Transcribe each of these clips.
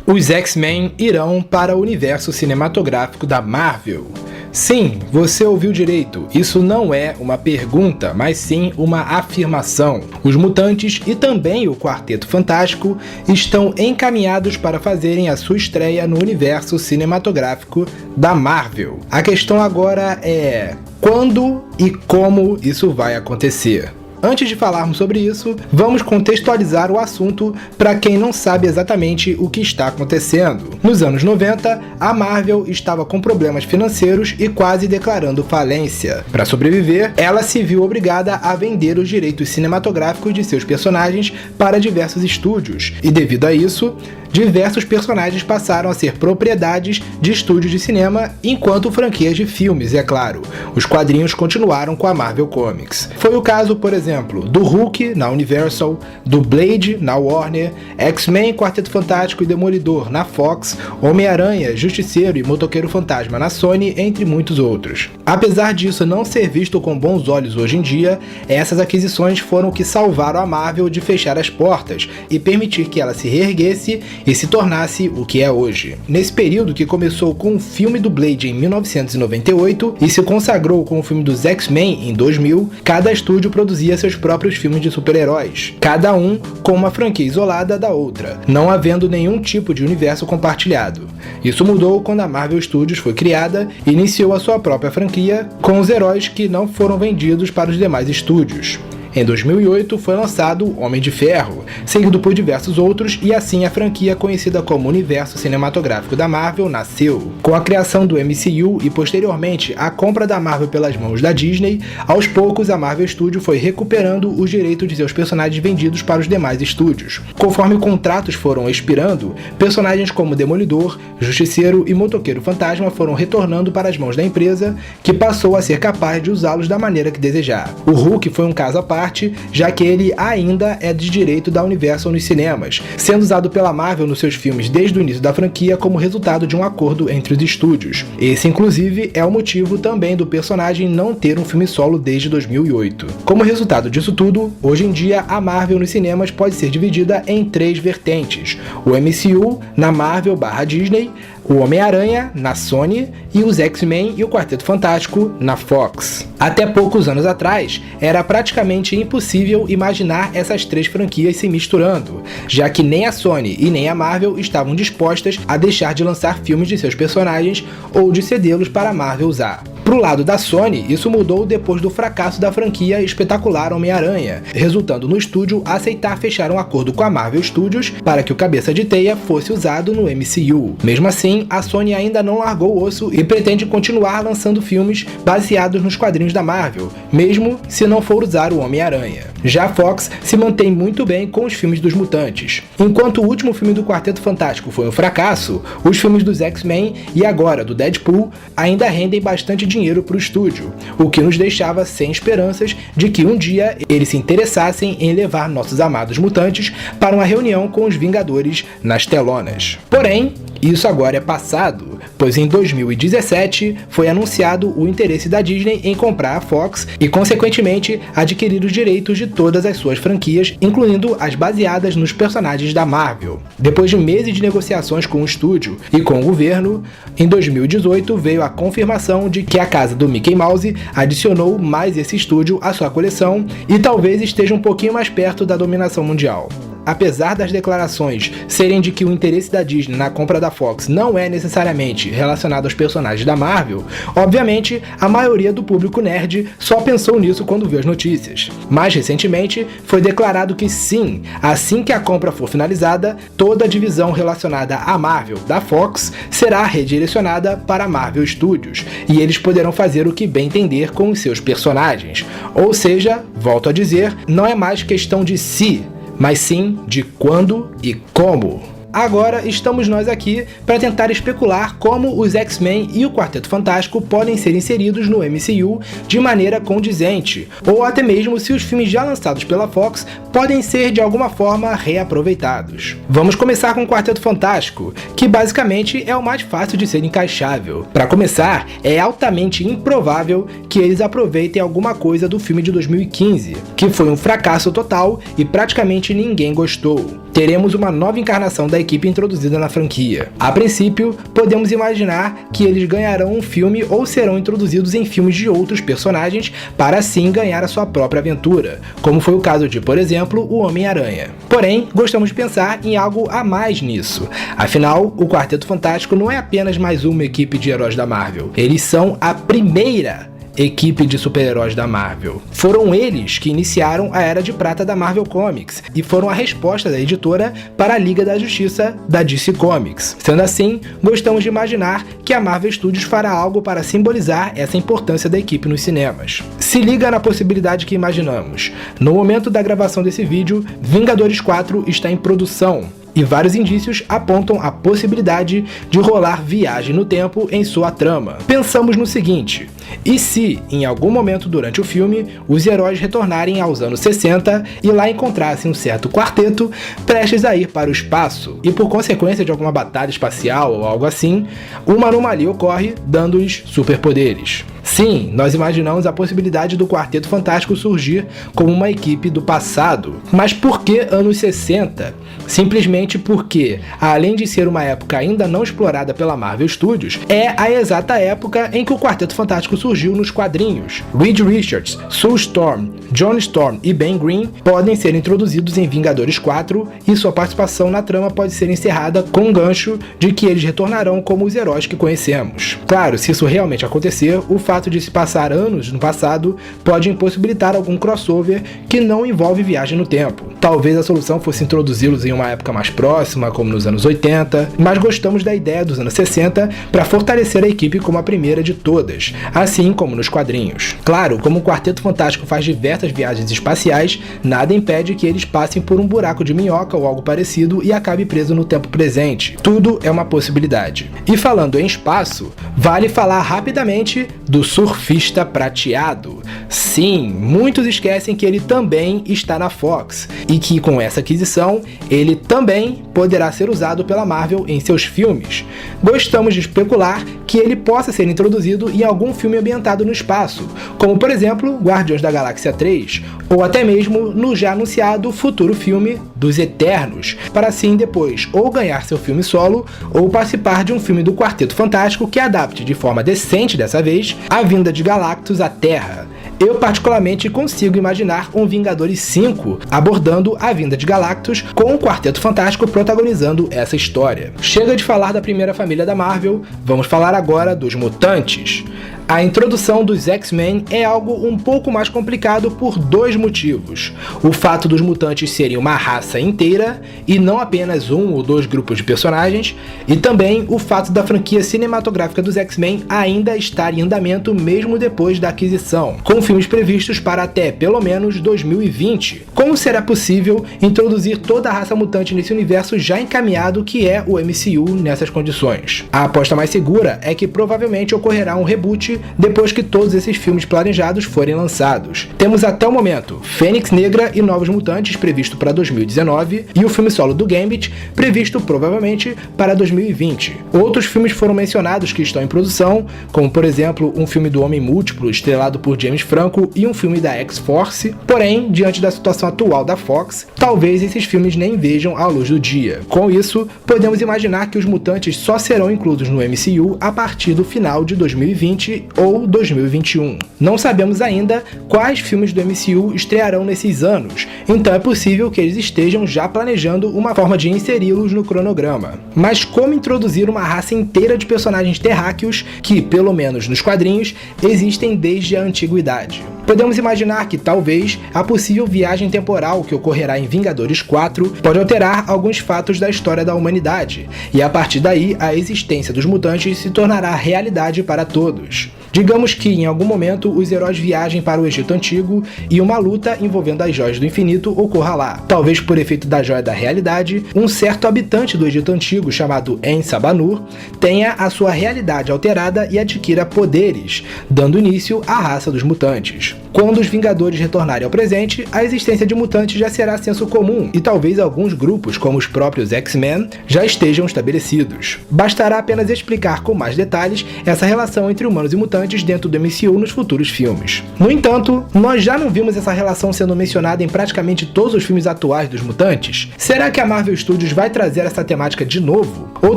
Os X-Men irão para o universo cinematográfico da Marvel. Sim, você ouviu direito, isso não é uma pergunta, mas sim uma afirmação. Os Mutantes e também o Quarteto Fantástico estão encaminhados para fazerem a sua estreia no universo cinematográfico da Marvel. A questão agora é quando e como isso vai acontecer. Antes de falarmos sobre isso, vamos contextualizar o assunto para quem não sabe exatamente o que está acontecendo. Nos anos 90, a Marvel estava com problemas financeiros e quase declarando falência. Para sobreviver, ela se viu obrigada a vender os direitos cinematográficos de seus personagens para diversos estúdios, e devido a isso, diversos personagens passaram a ser propriedades de estúdios de cinema, enquanto franquias de filmes, é claro. Os quadrinhos continuaram com a Marvel Comics. Foi o caso, por exemplo, do Hulk na Universal, do Blade na Warner, X-Men, Quarteto Fantástico e Demolidor na Fox, Homem-Aranha, Justiceiro e Motoqueiro Fantasma na Sony, entre muitos outros. Apesar disso não ser visto com bons olhos hoje em dia, essas aquisições foram o que salvaram a Marvel de fechar as portas e permitir que ela se reerguesse e se tornasse o que é hoje. Nesse período, que começou com o filme do Blade em 1998 e se consagrou com o filme dos X-Men em 2000, cada estúdio produzia seus próprios filmes de super-heróis, cada um com uma franquia isolada da outra, não havendo nenhum tipo de universo compartilhado. Isso mudou quando a Marvel Studios foi criada e iniciou a sua própria franquia com os heróis que não foram vendidos para os demais estúdios. Em 2008 foi lançado Homem de Ferro, seguido por diversos outros, e assim a franquia conhecida como Universo Cinematográfico da Marvel nasceu. Com a criação do MCU e posteriormente a compra da Marvel pelas mãos da Disney, aos poucos a Marvel Studios foi recuperando os direitos de seus personagens vendidos para os demais estúdios. Conforme contratos foram expirando, personagens como Demolidor, Justiceiro e Motoqueiro Fantasma foram retornando para as mãos da empresa, que passou a ser capaz de usá-los da maneira que desejar. O Hulk foi um caso à parte, já que ele ainda é de direito da Universal nos cinemas, sendo usado pela Marvel nos seus filmes desde o início da franquia como resultado de um acordo entre os estúdios. Esse, inclusive, é o motivo também do personagem não ter um filme solo desde 2008. Como resultado disso tudo, hoje em dia a Marvel nos cinemas pode ser dividida em três vertentes: o MCU na Marvel/Disney, o Homem-Aranha na Sony e os X-Men e o Quarteto Fantástico na Fox. Até poucos anos atrás, era praticamente impossível imaginar essas três franquias se misturando, já que nem a Sony e nem a Marvel estavam dispostas a deixar de lançar filmes de seus personagens ou de cedê-los para a Marvel usar. Pro lado da Sony, isso mudou depois do fracasso da franquia espetacular Homem-Aranha, resultando no estúdio aceitar fechar um acordo com a Marvel Studios para que o Cabeça de Teia fosse usado no MCU. Mesmo assim, a Sony ainda não largou o osso e pretende continuar lançando filmes baseados nos quadrinhos da Marvel, mesmo se não for usar o Homem-Aranha. Já a Fox se mantém muito bem com os filmes dos Mutantes. Enquanto o último filme do Quarteto Fantástico foi um fracasso, os filmes dos X-Men e agora do Deadpool ainda rendem bastante dinheiro para o estúdio, o que nos deixava sem esperanças de que um dia eles se interessassem em levar nossos amados mutantes para uma reunião com os Vingadores nas telonas. Porém, isso agora é passado, pois em 2017 foi anunciado o interesse da Disney em comprar a Fox e, consequentemente, adquirir os direitos de todas as suas franquias, incluindo as baseadas nos personagens da Marvel. Depois de meses de negociações com o estúdio e com o governo, em 2018 veio a confirmação de que a casa do Mickey Mouse adicionou mais esse estúdio à sua coleção e talvez esteja um pouquinho mais perto da dominação mundial. Apesar das declarações serem de que o interesse da Disney na compra da Fox não é necessariamente relacionado aos personagens da Marvel, obviamente a maioria do público nerd só pensou nisso quando viu as notícias. Mais recentemente, foi declarado que sim, assim que a compra for finalizada, toda a divisão relacionada à Marvel da Fox será redirecionada para a Marvel Studios, e eles poderão fazer o que bem entender com os seus personagens. Ou seja, volto a dizer, não é mais questão de se, mas sim de quando e como. Agora estamos nós aqui para tentar especular como os X-Men e o Quarteto Fantástico podem ser inseridos no MCU de maneira condizente, ou até mesmo se os filmes já lançados pela Fox podem ser de alguma forma reaproveitados. Vamos começar com o Quarteto Fantástico, que basicamente é o mais fácil de ser encaixável. Para começar, é altamente improvável que eles aproveitem alguma coisa do filme de 2015, que foi um fracasso total e praticamente ninguém gostou. Teremos uma nova encarnação da equipe introduzida na franquia. A princípio, podemos imaginar que eles ganharão um filme ou serão introduzidos em filmes de outros personagens para assim ganhar a sua própria aventura, como foi o caso de, por exemplo, o Homem-Aranha. Porém, gostamos de pensar em algo a mais nisso. Afinal, o Quarteto Fantástico não é apenas mais uma equipe de heróis da Marvel. Eles são a primeira equipe de super-heróis da Marvel. Foram eles que iniciaram a Era de Prata da Marvel Comics e foram a resposta da editora para a Liga da Justiça da DC Comics. Sendo assim, gostamos de imaginar que a Marvel Studios fará algo para simbolizar essa importância da equipe nos cinemas. Se liga na possibilidade que imaginamos. No momento da gravação desse vídeo, Vingadores 4 está em produção, e vários indícios apontam a possibilidade de rolar viagem no tempo em sua trama. Pensamos no seguinte: e se, em algum momento durante o filme, os heróis retornarem aos anos 60 e lá encontrassem um certo quarteto prestes a ir para o espaço, e por consequência de alguma batalha espacial ou algo assim, uma anomalia ocorre, dando-lhes superpoderes? Sim, nós imaginamos a possibilidade do Quarteto Fantástico surgir como uma equipe do passado. Mas por que anos 60? Simplesmente porque, além de ser uma época ainda não explorada pela Marvel Studios, é a exata época em que o Quarteto Fantástico surgiu nos quadrinhos. Reed Richards, Sue Storm, John Storm e Ben Grimm podem ser introduzidos em Vingadores 4 e sua participação na trama pode ser encerrada com um gancho de que eles retornarão como os heróis que conhecemos. Claro, se isso realmente acontecer, o fato de se passar anos no passado pode impossibilitar algum crossover que não envolve viagem no tempo. Talvez a solução fosse introduzi-los em uma época mais próxima, como nos anos 80, mas gostamos da ideia dos anos 60 para fortalecer a equipe como a primeira de todas, assim como nos quadrinhos. Claro, como o Quarteto Fantástico faz diversas viagens espaciais, nada impede que eles passem por um buraco de minhoca ou algo parecido e acabe preso no tempo presente. Tudo é uma possibilidade. E falando em espaço, vale falar rapidamente do Surfista Prateado. Sim, muitos esquecem que ele também está na Fox e que com essa aquisição ele também poderá ser usado pela Marvel em seus filmes. Gostamos de especular que ele possa ser introduzido em algum filme ambientado no espaço, como por exemplo Guardiões da Galáxia 3, ou até mesmo no já anunciado futuro filme dos Eternos, para assim depois ou ganhar seu filme solo ou participar de um filme do Quarteto Fantástico que adapte de forma decente dessa vez a vinda de Galactus à Terra. Eu particularmente consigo imaginar um Vingadores 5 abordando a vinda de Galactus com o Quarteto Fantástico protagonizando essa história. Chega de falar da primeira família da Marvel, vamos falar agora dos mutantes. A introdução dos X-Men é algo um pouco mais complicado por dois motivos. O fato dos mutantes serem uma raça inteira e não apenas um ou dois grupos de personagens, e também o fato da franquia cinematográfica dos X-Men ainda estar em andamento mesmo depois da aquisição, com filmes previstos para até pelo menos 2020. Como será possível introduzir toda a raça mutante nesse universo já encaminhado que é o MCU nessas condições? A aposta mais segura é que provavelmente ocorrerá um reboot depois que todos esses filmes planejados forem lançados. Temos até o momento Fênix Negra e Novos Mutantes previsto para 2019 e o filme solo do Gambit previsto provavelmente para 2020. Outros filmes foram mencionados que estão em produção, como por exemplo um filme do Homem Múltiplo estrelado por James Franco e um filme da X-Force, porém, diante da situação atual da Fox, talvez esses filmes nem vejam a luz do dia. Com isso, podemos imaginar que os mutantes só serão incluídos no MCU a partir do final de 2020 ou 2021. Não sabemos ainda quais filmes do MCU estrearão nesses anos, então é possível que eles estejam já planejando uma forma de inseri-los no cronograma. Mas como introduzir uma raça inteira de personagens terráqueos que, pelo menos nos quadrinhos, existem desde a antiguidade? Podemos imaginar que talvez a possível viagem temporal que ocorrerá em Vingadores 4 pode alterar alguns fatos da história da humanidade, e a partir daí a existência dos mutantes se tornará realidade para todos. Digamos que em algum momento os heróis viajem para o Egito Antigo e uma luta envolvendo as Joias do Infinito ocorra lá. Talvez por efeito da Joia da Realidade, um certo habitante do Egito Antigo chamado En-Sabanur tenha a sua realidade alterada e adquira poderes, dando início à raça dos mutantes. Quando os Vingadores retornarem ao presente, a existência de mutantes já será senso comum e talvez alguns grupos, como os próprios X-Men, já estejam estabelecidos. Bastará apenas explicar com mais detalhes essa relação entre humanos e mutantes mutantes dentro do MCU nos futuros filmes. No entanto, nós já não vimos essa relação sendo mencionada em praticamente todos os filmes atuais dos mutantes? Será que a Marvel Studios vai trazer essa temática de novo? Ou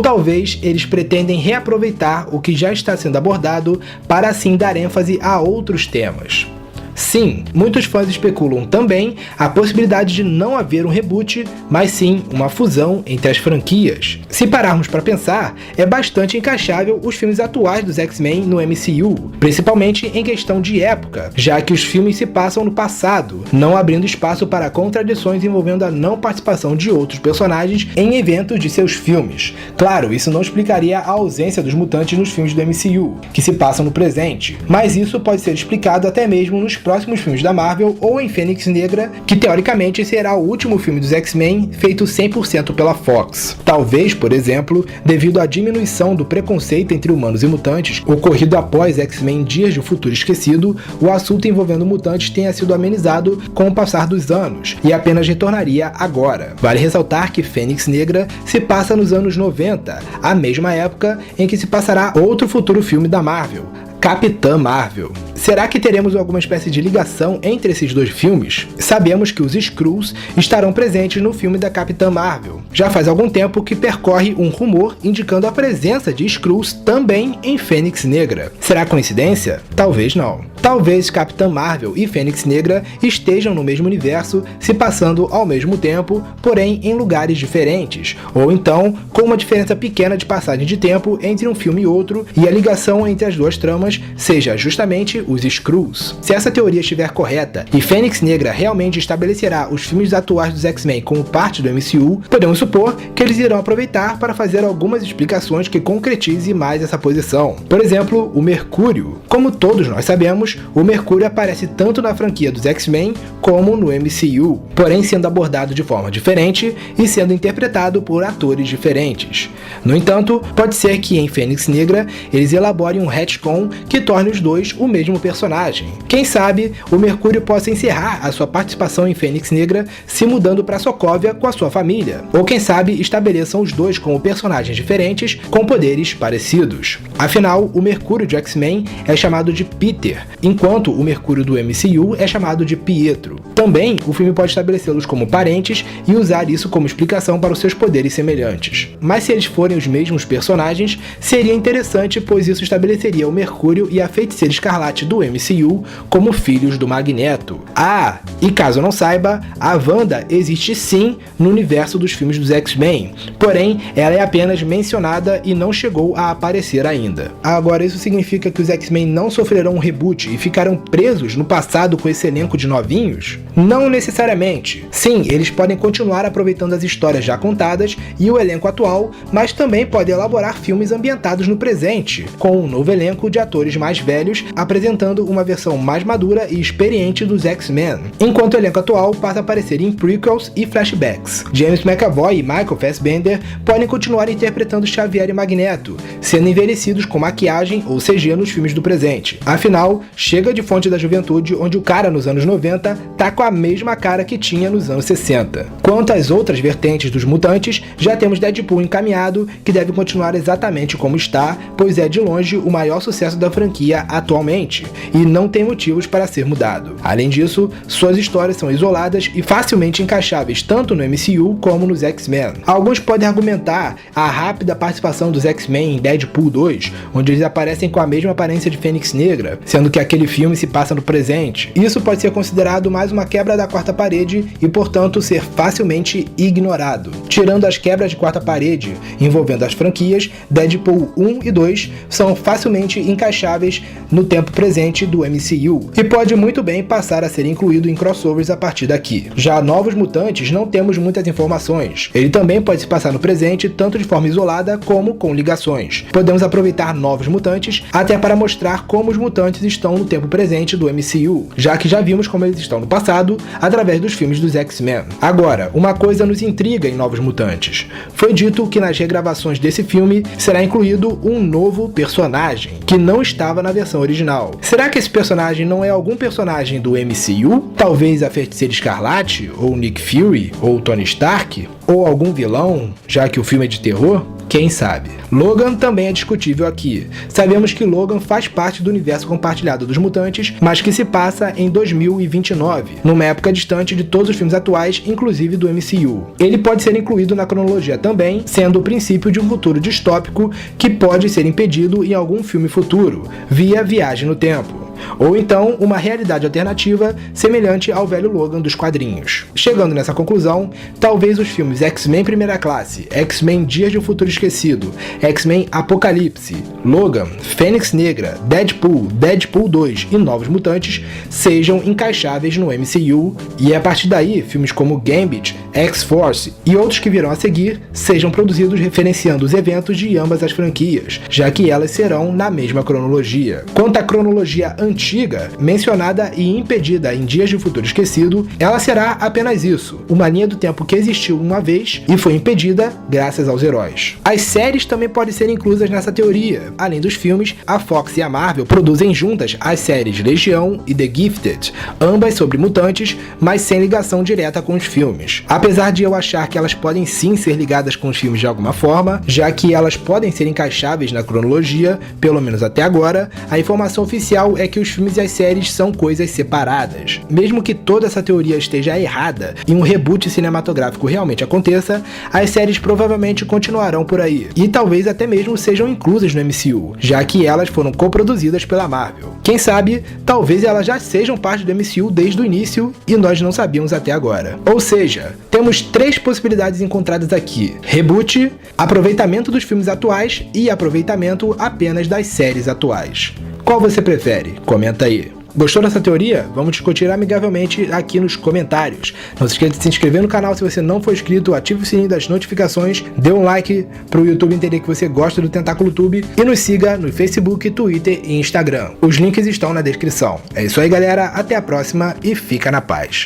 talvez eles pretendem reaproveitar o que já está sendo abordado para assim dar ênfase a outros temas? Sim, muitos fãs especulam também a possibilidade de não haver um reboot, mas sim uma fusão entre as franquias. Se pararmos para pensar, é bastante encaixável os filmes atuais dos X-Men no MCU, principalmente em questão de época, já que os filmes se passam no passado, não abrindo espaço para contradições envolvendo a não participação de outros personagens em eventos de seus filmes. Claro, isso não explicaria a ausência dos mutantes nos filmes do MCU, que se passam no presente, mas isso pode ser explicado até mesmo nos próximos filmes da Marvel ou em Fênix Negra, que teoricamente será o último filme dos X-Men feito 100% pela Fox. Talvez, por exemplo, devido à diminuição do preconceito entre humanos e mutantes ocorrido após X-Men Dias de um Futuro Esquecido, o assunto envolvendo mutantes tenha sido amenizado com o passar dos anos e apenas retornaria agora. Vale ressaltar que Fênix Negra se passa nos anos 90, a mesma época em que se passará outro futuro filme da Marvel, Capitã Marvel. Será que teremos alguma espécie de ligação entre esses dois filmes? Sabemos que os Skrulls estarão presentes no filme da Capitã Marvel. Já faz algum tempo que percorre um rumor indicando a presença de Skrulls também em Fênix Negra. Será coincidência? Talvez não. Talvez Capitã Marvel e Fênix Negra estejam no mesmo universo, se passando ao mesmo tempo, porém em lugares diferentes, ou então com uma diferença pequena de passagem de tempo entre um filme e outro, e a ligação entre as duas tramas seja justamente os Skrulls. Se essa teoria estiver correta e Fênix Negra realmente estabelecerá os filmes atuais dos X-Men como parte do MCU, podemos supor que eles irão aproveitar para fazer algumas explicações que concretize mais essa posição. Por exemplo, o Mercúrio. Como todos nós sabemos, o Mercúrio aparece tanto na franquia dos X-Men como no MCU, porém sendo abordado de forma diferente e sendo interpretado por atores diferentes. No entanto, pode ser que em Fênix Negra eles elaborem um retcon que torne os dois o mesmo personagem. Quem sabe o Mercúrio possa encerrar a sua participação em Fênix Negra se mudando para Sokovia com a sua família, ou quem sabe estabeleçam os dois como personagens diferentes com poderes parecidos. Afinal, o Mercúrio de X-Men é chamado de Peter, enquanto o Mercúrio do MCU é chamado de Pietro. Também, o filme pode estabelecê-los como parentes e usar isso como explicação para os seus poderes semelhantes. Mas se eles forem os mesmos personagens, seria interessante, pois isso estabeleceria o Mercúrio e a Feiticeira Escarlate do MCU como filhos do Magneto. Ah, e caso não saiba, a Wanda existe sim no universo dos filmes dos X-Men, porém ela é apenas mencionada e não chegou a aparecer ainda. Agora, isso significa que os X-Men não sofrerão um reboot e ficaram presos no passado com esse elenco de novinhos? Não necessariamente. Sim, eles podem continuar aproveitando as histórias já contadas e o elenco atual, mas também podem elaborar filmes ambientados no presente, com um novo elenco de atores mais velhos apresentando uma versão mais madura e experiente dos X-Men, enquanto o elenco atual passa a aparecer em prequels e flashbacks. James McAvoy e Michael Fassbender podem continuar interpretando Xavier e Magneto, sendo envelhecidos com maquiagem ou CG nos filmes do presente. Afinal, chega de Fonte da Juventude, onde o cara nos anos 90 tá com a mesma cara que tinha nos anos 60. Quanto às outras vertentes dos mutantes, já temos Deadpool encaminhado, que deve continuar exatamente como está, pois é de longe o maior sucesso da franquia atualmente, e não tem motivos para ser mudado. Além disso, suas histórias são isoladas e facilmente encaixáveis tanto no MCU como nos X-Men. Alguns podem argumentar a rápida participação dos X-Men em Deadpool 2, onde eles aparecem com a mesma aparência de Fênix Negra, sendo que aquele filme se passa no presente. Isso pode ser considerado mais uma quebra da quarta parede e, portanto, ser facilmente ignorado. Tirando as quebras de quarta parede envolvendo as franquias, Deadpool 1 e 2 são facilmente encaixáveis no tempo presente do MCU e pode muito bem passar a ser incluído em crossovers a partir daqui. Já Novos Mutantes não temos muitas informações. Ele também pode se passar no presente tanto de forma isolada como com ligações. Podemos aproveitar Novos Mutantes até para mostrar como os mutantes estão no tempo presente do MCU, já que já vimos como eles estão no passado através dos filmes dos X-Men. Agora, uma coisa nos intriga em Novos Mutantes. Foi dito que nas regravações desse filme será incluído um novo personagem, que não estava na versão original. Será que esse personagem não é algum personagem do MCU? Talvez a Feiticeira Escarlate, ou Nick Fury, ou Tony Stark? Ou algum vilão, já que o filme é de terror? Quem sabe? Logan também é discutível aqui. Sabemos que Logan faz parte do universo compartilhado dos mutantes, mas que se passa em 2029, numa época distante de todos os filmes atuais, inclusive do MCU. Ele pode ser incluído na cronologia também, sendo o princípio de um futuro distópico que pode ser impedido em algum filme futuro, via viagem no tempo. Ou então uma realidade alternativa semelhante ao velho Logan dos quadrinhos. Chegando nessa conclusão, talvez os filmes X-Men Primeira Classe, X-Men Dias de um Futuro Esquecido, X-Men Apocalipse, Logan, Fênix Negra, Deadpool, Deadpool 2 e Novos Mutantes sejam encaixáveis no MCU, e a partir daí filmes como Gambit, X-Force e outros que virão a seguir sejam produzidos referenciando os eventos de ambas as franquias, já que elas serão na mesma cronologia. Quanto à cronologia antiga, mencionada e impedida em Dias de um Futuro Esquecido, ela será apenas isso, uma linha do tempo que existiu uma vez e foi impedida graças aos heróis. As séries também podem ser inclusas nessa teoria. Além dos filmes, a Fox e a Marvel produzem juntas as séries Legião e The Gifted, ambas sobre mutantes, mas sem ligação direta com os filmes. Apesar de eu achar que elas podem sim ser ligadas com os filmes de alguma forma, já que elas podem ser encaixáveis na cronologia, pelo menos até agora, a informação oficial é que os filmes e as séries são coisas separadas. Mesmo que toda essa teoria esteja errada e um reboot cinematográfico realmente aconteça, as séries provavelmente continuarão por aí, e talvez até mesmo sejam inclusas no MCU, já que elas foram coproduzidas pela Marvel. Quem sabe, talvez elas já sejam parte do MCU desde o início e nós não sabíamos até agora. Ou seja, temos 3 possibilidades encontradas aqui: reboot, aproveitamento dos filmes atuais e aproveitamento apenas das séries atuais. Qual você prefere? Comenta aí. Gostou dessa teoria? Vamos discutir amigavelmente aqui nos comentários. Não se esqueça de se inscrever no canal se você não for inscrito, ative o sininho das notificações, dê um like para o YouTube entender que você gosta do Tentáculo Tube e nos siga no Facebook, Twitter e Instagram. Os links estão na descrição. É isso aí, galera. Até a próxima e fica na paz.